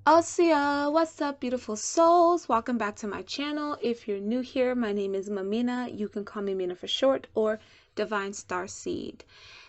Osia, what's up, beautiful souls? Welcome back to my channel. If you're new here, my name is Mamina. You can call me Mina for short, or Divine Star Seed.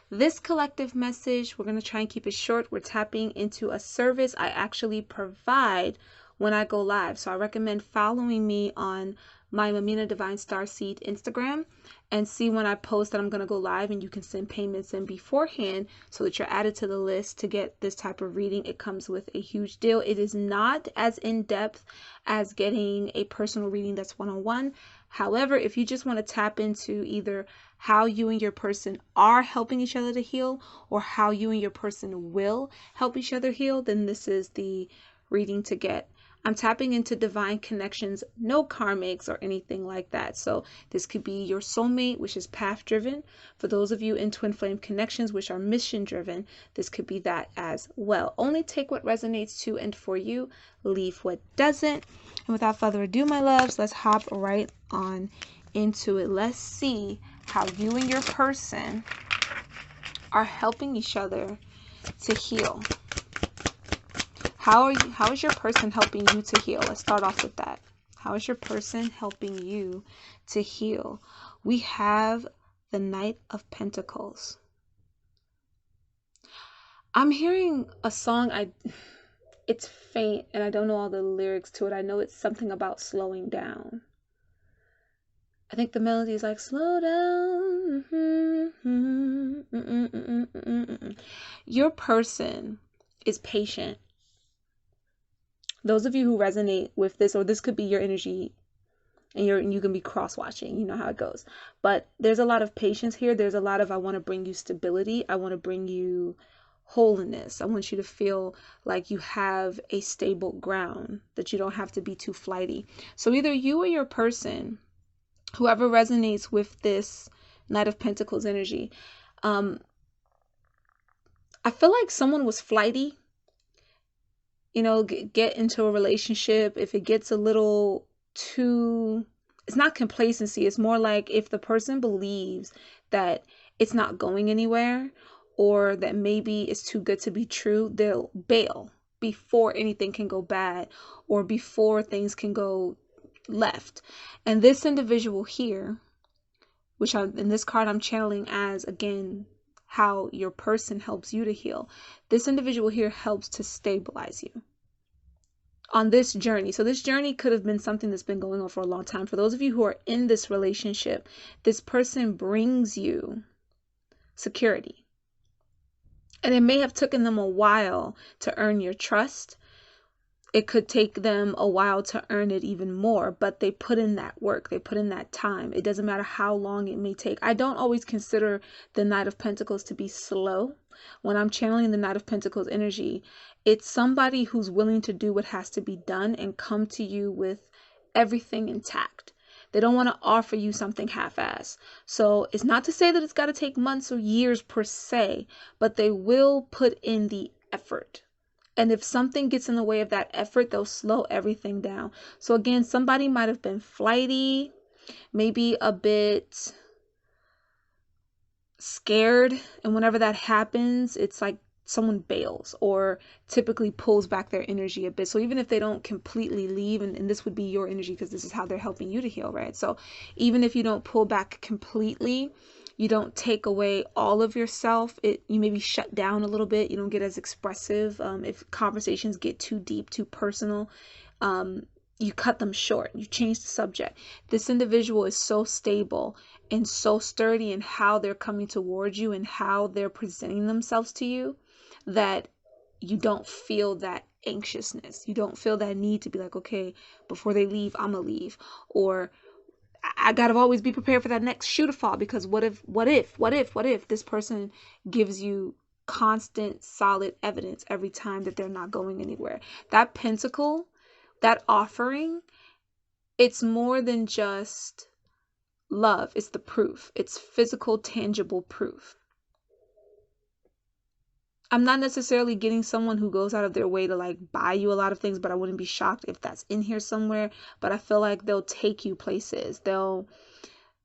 This collective message, we're going to try and keep it short. We're tapping into a service I actually provide when I go live. So I recommend following me on my Mamina Divine Star Seed Instagram and see when I post that I'm going to go live, and you can send payments in beforehand so that you're added to the list to get this type of reading. It comes with a huge deal. It is not as in-depth as getting a personal reading that's one-on-one. However, if you just want to tap into either how you and your person are helping each other to heal, or how you and your person will help each other heal, then this is the reading to get. I'm tapping into divine connections, no karmics or anything like that. So this could be your soulmate, which is path driven. For those of you in twin flame connections, which are mission driven, this could be that as well. Only take what resonates to and for you, leave what doesn't. And without further ado, my loves, let's hop right on into it. Let's see how you and your person are helping each other to heal. How is your person helping you to heal? Let's start off with that. How is your person helping you to heal? We have the Knight of Pentacles. I'm hearing a song, it's faint and I don't know all the lyrics to it. I know it's something about slowing down. I think the melody is like, slow down. Your person is patient. Those of you who resonate with this, or this could be your energy, and you can be cross-watching, you know how it goes. But there's a lot of patience here. There's a lot of, I want to bring you stability. I want to bring you wholeness. I want you to feel like you have a stable ground, that you don't have to be too flighty. So either you or your person, whoever resonates with this Knight of Pentacles energy, I feel like someone was flighty. You know, get into a relationship. If it gets a little too, it's not complacency. It's more like if the person believes that it's not going anywhere, or that maybe it's too good to be true, they'll bail before anything can go bad, or before things can go left. And this individual here, which in this card I'm channeling as, again, how your person helps you to heal. This individual here helps to stabilize you on this journey. So this journey could have been something that's been going on for a long time. For those of you who are in this relationship, this person brings you security. And it may have taken them a while to earn your trust. It could take them a while to earn it even more, but they put in that work. They put in that time. It doesn't matter how long it may take. I don't always consider the Knight of Pentacles to be slow. When I'm channeling the Knight of Pentacles energy, it's somebody who's willing to do what has to be done and come to you with everything intact. They don't want to offer you something half-assed. So it's not to say that it's got to take months or years per se, but they will put in the effort. And if something gets in the way of that effort, they'll slow everything down. So again, somebody might have been flighty, maybe a bit scared. And whenever that happens, it's like someone bails or typically pulls back their energy a bit. So even if they don't completely leave, and this would be your energy because this is how they're helping you to heal, right? So even if you don't pull back completely, you don't take away all of yourself. You maybe shut down a little bit. You don't get as expressive. If conversations get too deep, too personal, you cut them short. You change the subject. This individual is so stable and so sturdy in how they're coming towards you and how they're presenting themselves to you, that you don't feel that anxiousness. You don't feel that need to be like, okay, before they leave, I'm gonna leave, or I gotta always be prepared for that next shoe to fall, because what if this person gives you constant, solid evidence every time that they're not going anywhere. That pentacle, that offering, it's more than just love. It's the proof. It's physical, tangible proof. I'm not necessarily getting someone who goes out of their way to like buy you a lot of things, but I wouldn't be shocked if that's in here somewhere. But I feel like they'll take you places. They'll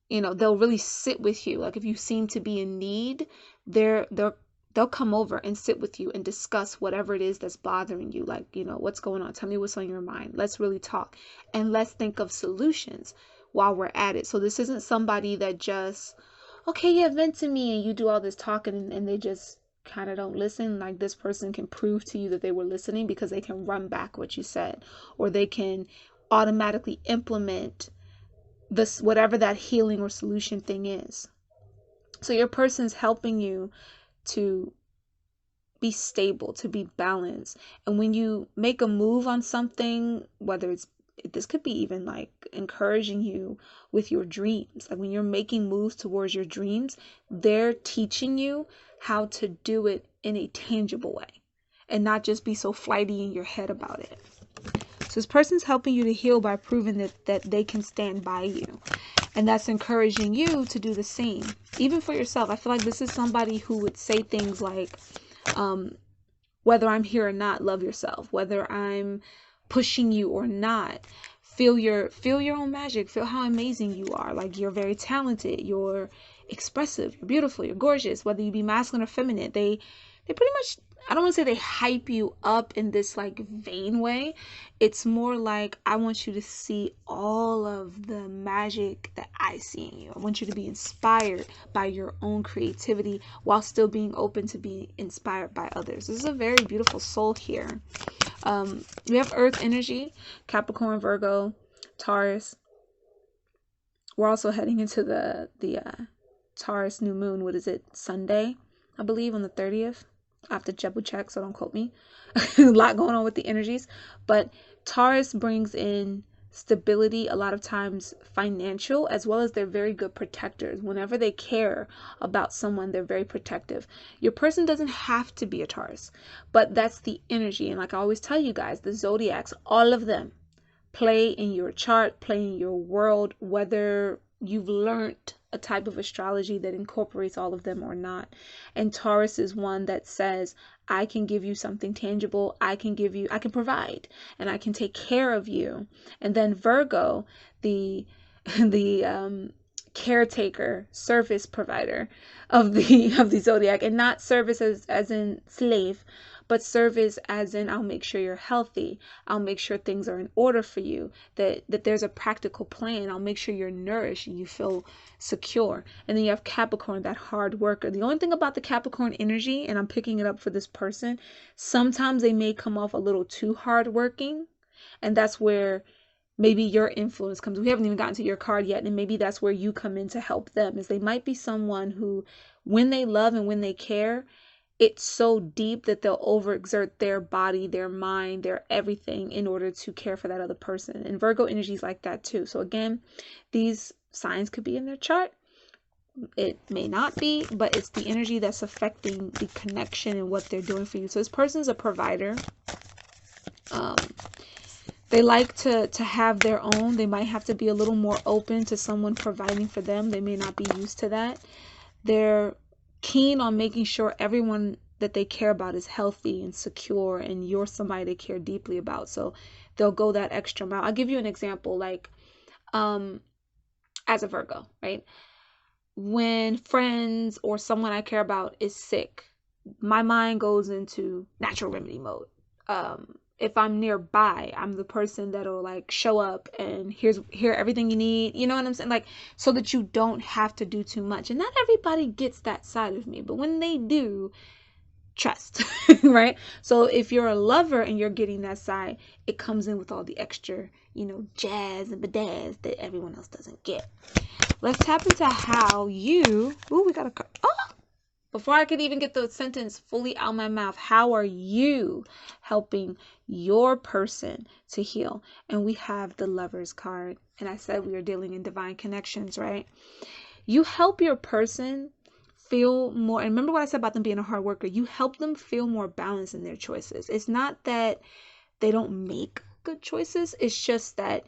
really sit with you. Like if you seem to be in need, they're they'll come over and sit with you and discuss whatever it is that's bothering you. Like, what's going on? Tell me what's on your mind. Let's really talk. And let's think of solutions while we're at it. So this isn't somebody that just, okay, yeah, vent to me, and you do all this talking and they just kind of don't listen. Like, this person can prove to you that they were listening because they can run back what you said, or they can automatically implement this, whatever that healing or solution thing is. So your person's helping you to be stable, to be balanced. And when you make a move on something, whether this could be even like encouraging you with your dreams. Like when you're making moves towards your dreams, they're teaching you how to do it in a tangible way and not just be so flighty in your head about it. So this person's helping you to heal by proving that they can stand by you. And that's encouraging you to do the same. Even for yourself. I feel like this is somebody who would say things like, whether I'm here or not, love yourself. Whether I'm pushing you or not, feel your own magic. Feel how amazing you are. Like, you're very talented. You're expressive. You're beautiful. You're gorgeous. Whether you be masculine or feminine, they pretty much, I don't want to say they hype you up in this like vain way. It's more like, I want you to see all of the magic that I see in you. I want you to be inspired by your own creativity while still being open to be inspired by others. This is a very beautiful soul here. We have Earth energy, Capricorn, Virgo, Taurus. We're also heading into the Taurus new moon. What is it? Sunday, I believe, on the 30th. I have to double check, so don't quote me. A lot going on with the energies. But Taurus brings in stability, a lot of times financial, as well as they're very good protectors. Whenever they care about someone, they're very protective. Your person doesn't have to be a Taurus, but that's the energy. And like I always tell you guys, the zodiacs, all of them play in your chart, play in your world, whether you've learned a type of astrology that incorporates all of them or not. And Taurus is one that says, I can give you something tangible. I can provide, and I can take care of you. And then Virgo, the caretaker, service provider of the zodiac, and not service as in slave, but service as in, I'll make sure you're healthy. I'll make sure things are in order for you, that there's a practical plan. I'll make sure you're nourished and you feel secure. And then you have Capricorn, that hard worker. The only thing about the Capricorn energy, and I'm picking it up for this person, sometimes they may come off a little too hardworking, and that's where maybe your influence comes. We haven't even gotten to your card yet, and maybe that's where you come in to help them. Is they might be someone who, when they love and when they care, it's so deep that they'll overexert their body, their mind, their everything in order to care for that other person. And Virgo energy is like that too. So again, these signs could be in their chart. It may not be, but it's the energy that's affecting the connection and what they're doing for you. So this person's a provider. They like to have their own. They might have to be a little more open to someone providing for them. They may not be used to that. They're keen on making sure everyone that they care about is healthy and secure, and you're somebody they care deeply about. So they'll go that extra mile. I'll give you an example, like as a Virgo, right? When friends or someone I care about is sick, my mind goes into natural remedy mode. If I'm nearby, I'm the person that'll like show up and here everything you need, you know what I'm saying? Like, so that you don't have to do too much. And not everybody gets that side of me, but when they do, trust, right? So if you're a lover and you're getting that side, it comes in with all the extra, jazz and badazz that everyone else doesn't get. Let's tap into how you, we got a card. Before I could even get the sentence fully out my mouth, how are you helping your person to heal? And we have the Lovers card. And I said we are dealing in divine connections, right? You help your person feel more, and remember what I said about them being a hard worker. You help them feel more balanced in their choices. It's not that they don't make good choices. It's just that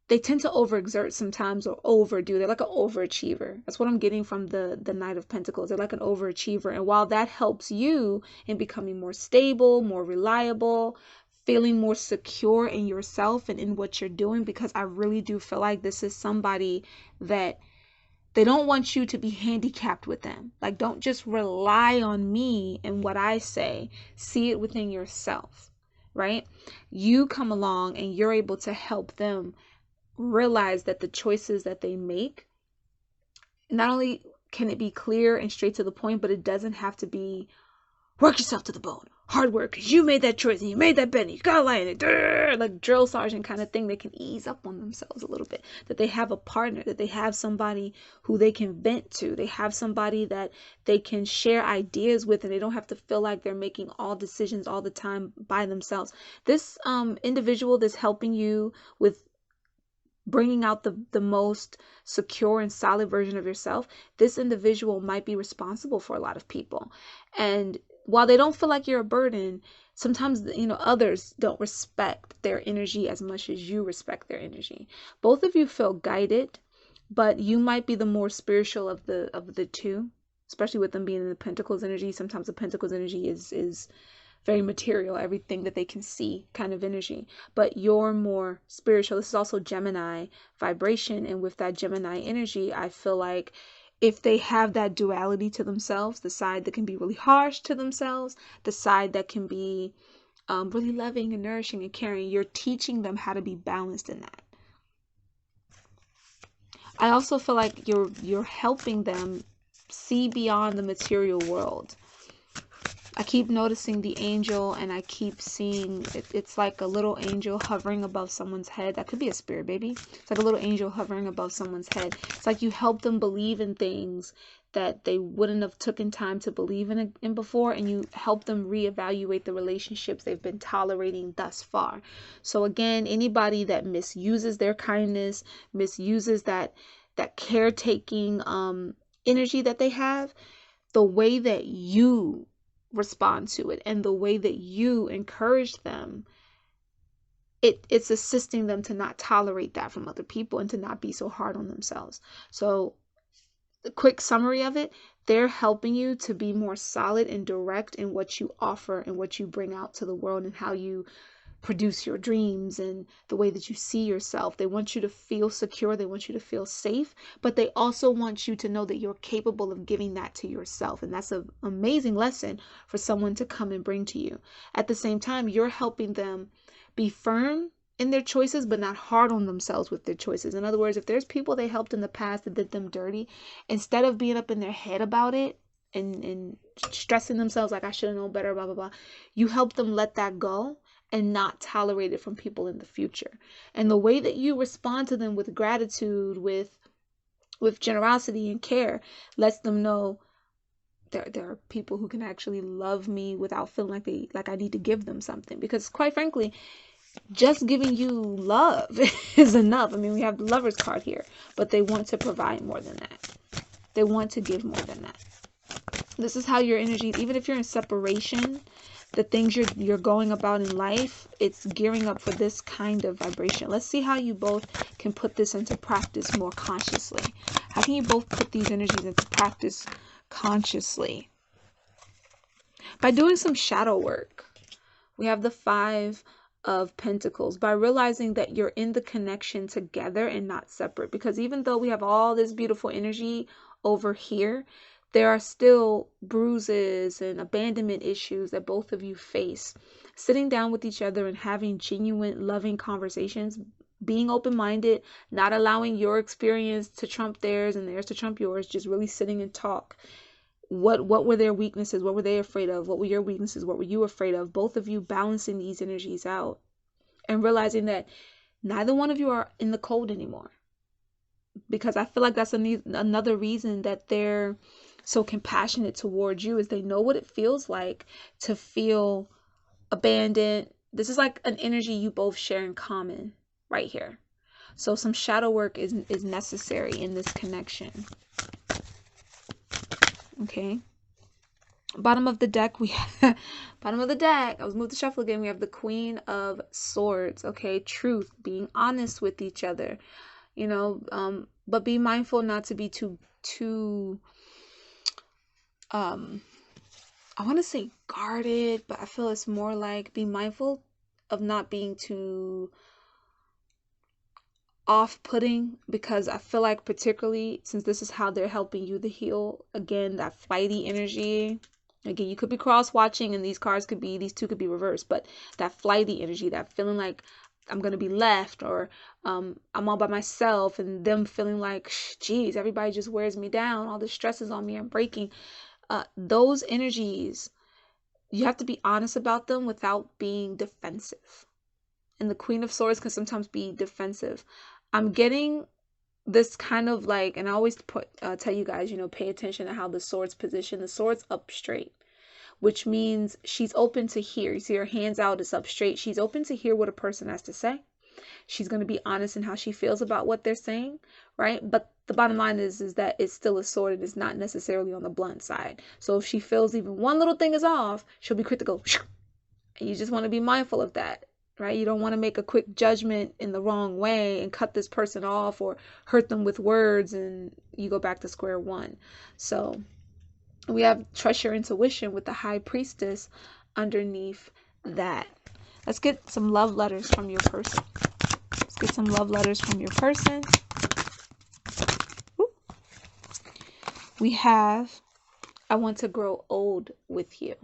they tend to overexert sometimes or overdo. They're like an overachiever. That's what I'm getting from the Knight of Pentacles. They're like an overachiever. And while that helps you in becoming more stable, more reliable, feeling more secure in yourself and in what you're doing, because I really do feel like this is somebody that They don't want you to be handicapped with them. Like, don't just rely on me and what I say. See it within yourself, right? You come along and you're able to help them realize that the choices that they make, not only can it be clear and straight to the point, but it doesn't have to be work yourself to the bone, hard work, because you made that choice and you made that bet and you gotta lie in it, like drill sergeant kind of thing. They can ease up on themselves a little bit, that they have a partner, that they have somebody who they can vent to, they have somebody that they can share ideas with, and they don't have to feel like they're making all decisions all the time by themselves. This individual that's helping you with bringing out the most secure and solid version of yourself, this individual might be responsible for a lot of people. And while they don't feel like you're a burden, sometimes, others don't respect their energy as much as you respect their energy. Both of you feel guided, but you might be the more spiritual of the two, especially with them being in the Pentacles energy. Sometimes the Pentacles energy is very material, everything that they can see kind of energy, but you're more spiritual. This is also Gemini vibration, and with that Gemini energy, I feel like if they have that duality to themselves, the side that can be really harsh to themselves, the side that can be really loving and nourishing and caring, you're teaching them how to be balanced in that. I also feel like you're helping them see beyond the material world. I keep noticing the angel, and I keep seeing it's like a little angel hovering above someone's head. That could be a spirit, baby. It's like a little angel hovering above someone's head. It's like you help them believe in things that they wouldn't have taken time to believe in before, and you help them reevaluate the relationships they've been tolerating thus far. So again, anybody that misuses their kindness, misuses that caretaking energy that they have, the way that you respond to it and the way that you encourage them, it's assisting them to not tolerate that from other people and to not be so hard on themselves. So the quick summary of it, they're helping you to be more solid and direct in what you offer and what you bring out to the world and how you produce your dreams and the way that you see yourself. They want you to feel secure. They want you to feel safe, but they also want you to know that you're capable of giving that to yourself. And that's an amazing lesson for someone to come and bring to you. At the same time, you're helping them be firm in their choices, but not hard on themselves with their choices. In other words, if there's people they helped in the past that did them dirty, instead of being up in their head about it and stressing themselves like I should have known better, blah, blah, blah, you help them let that go and not tolerate it from people in the future. And the way that you respond to them with gratitude, with generosity and care, lets them know there are people who can actually love me without feeling like I need to give them something. Because quite frankly, just giving you love is enough. I mean, we have the Lover's card here, but they want to provide more than that. They want to give more than that. This is how your energy, even if you're in separation, the things you're going about in life, it's gearing up for this kind of vibration. Let's see how you both can put this into practice more consciously. How can you both put these energies into practice consciously? By doing some shadow work. We have the 5 of Pentacles. By realizing that you're in the connection together and not separate. Because even though we have all this beautiful energy over here, there are still bruises and abandonment issues that both of you face. Sitting down with each other and having genuine, loving conversations, being open-minded, not allowing your experience to trump theirs and theirs to trump yours, just really sitting and talk. What were their weaknesses? What were they afraid of? What were your weaknesses? What were you afraid of? Both of you balancing these energies out and realizing that neither one of you are in the cold anymore. Because I feel like that's another reason that they're so compassionate towards you, is they know what it feels like to feel abandoned. This is like an energy you both share in common right here. So some shadow work is necessary in this connection. Okay. Bottom of the deck, we have bottom of the deck. I was moved to shuffle again. We have the Queen of Swords. Okay, truth, being honest with each other, but be mindful not to be too I want to say guarded, but I feel it's more like be mindful of not being too off-putting, because I feel like, particularly since this is how they're helping you to heal, again, that flighty energy. Again, you could be cross-watching, and these two could be reversed, but that flighty energy, that feeling like I'm gonna be left, or I'm all by myself, and them feeling like, geez, everybody just wears me down, all the stress is on me, I'm breaking. Those energies, you have to be honest about them without being defensive. And the Queen of Swords can sometimes be defensive. I'm getting this kind of like, and I always tell you guys, pay attention to how the sword's position. The sword's up straight, which means she's open to hear. You see her hands out, it's up straight. She's open to hear what a person has to say. She's going to be honest in how she feels about what they're saying, right? But the bottom line is that it's still a sword. It is not necessarily on the blunt side. So if she feels even one little thing is off, she'll be quick to go. And you just want to be mindful of that, right? You don't want to make a quick judgment in the wrong way and cut this person off or hurt them with words, and you go back to square one. So we have trust your intuition with the High Priestess underneath that. Let's get some love letters from your person. Let's get some love letters from your person. Ooh. We have, I want to grow old with you.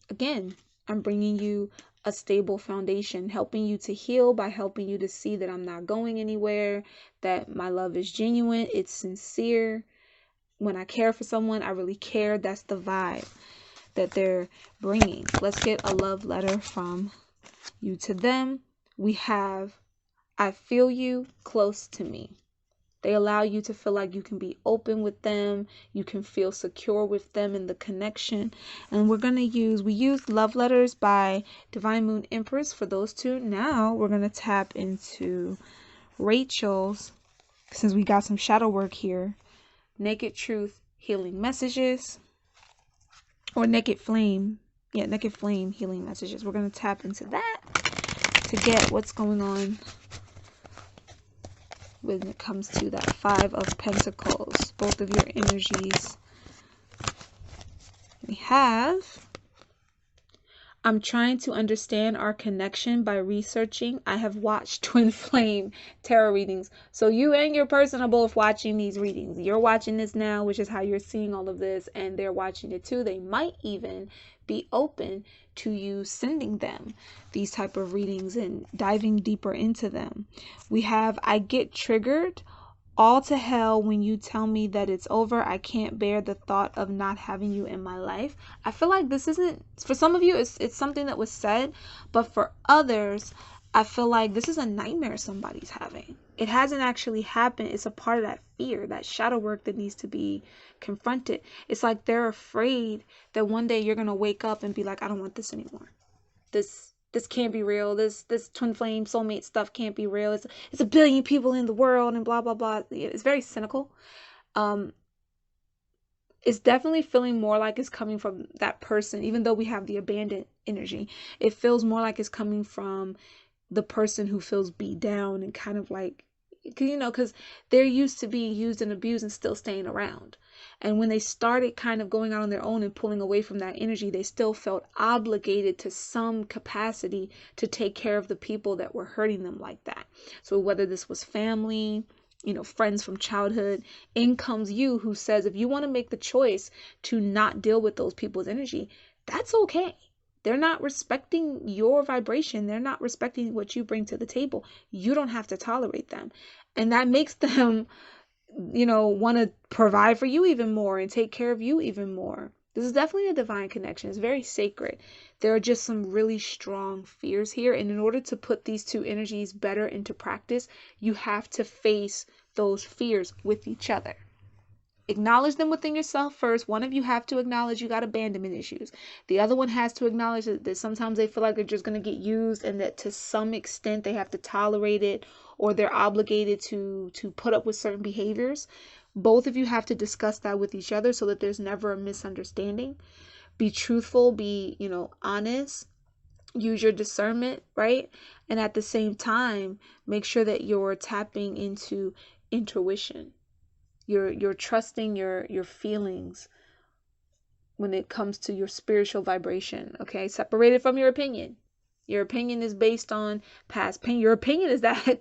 Again, I'm bringing you a stable foundation, helping you to heal by helping you to see that I'm not going anywhere, that my love is genuine, it's sincere. When I care for someone, I really care. That's the vibe that they're bringing. Let's get a love letter from you to them. We have, I feel you close to me. They allow you to feel like you can be open with them. You can feel secure with them in the connection. And we used Love Letters by Divine Moon Empress for those two. Now we're going to tap into Rachel's, since we got some shadow work here. Naked Truth Healing Messages, or Naked Flame. Yeah, Naked Flame Healing Messages. We're going to tap into that to get what's going on when it comes to that Five of Pentacles, both of your energies. We have, I'm trying to understand our connection by researching. I have watched Twin Flame tarot readings. So you and your person are both watching these readings. You're watching this now, which is how you're seeing all of this, and they're watching it too. They might even be open to you sending them these type of readings and diving deeper into them. We have, I get triggered all to hell when you tell me that it's over. I can't bear the thought of not having you in my life. I feel like this isn't, for some of you, it's something that was said, but for others, I feel like this is a nightmare somebody's having. It hasn't actually happened. It's a part of that fear, that shadow work that needs to be confronted. It's like they're afraid that one day you're going to wake up and be like, I don't want this anymore. This can't be real. This twin flame soulmate stuff can't be real. It's a billion people in the world and blah, blah, blah. It's very cynical. It's definitely feeling more like it's coming from that person, even though we have the abandoned energy. It feels more like it's coming from the person who feels beat down and kind of like, because they're used to being used and abused and still staying around. And when they started kind of going out on their own and pulling away from that energy, they still felt obligated to some capacity to take care of the people that were hurting them like that. So whether this was family, friends from childhood, in comes you who says, if you want to make the choice to not deal with those people's energy, that's okay. They're not respecting your vibration. They're not respecting what you bring to the table. You don't have to tolerate them. And that makes them, want to provide for you even more and take care of you even more. This is definitely a divine connection. It's very sacred. There are just some really strong fears here. And in order to put these two energies better into practice, you have to face those fears with each other. Acknowledge them within yourself first. One of you have to acknowledge you got abandonment issues. The other one has to acknowledge that sometimes they feel like they're just going to get used, and that to some extent they have to tolerate it, or they're obligated to put up with certain behaviors. Both of you have to discuss that with each other so that there's never a misunderstanding. Be truthful, be, honest. Use your discernment, right? And at the same time, make sure that you're tapping into intuition. You're trusting your feelings when it comes to your spiritual vibration, okay? Separated from your opinion. Your opinion is based on past pain. Your opinion is that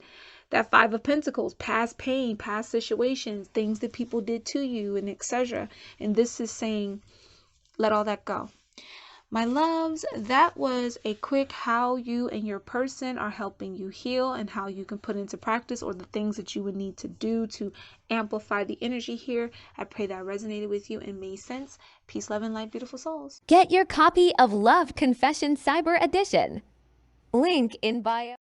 That Five of Pentacles, past pain, past situations, things that people did to you, and etc. And this is saying, let all that go. My loves, that was a quick how you and your person are helping you heal and how you can put into practice, or the things that you would need to do to amplify the energy here. I pray that resonated with you and made sense. Peace, love, and light, beautiful souls. Get your copy of Love Confession Cyber Edition. Link in bio.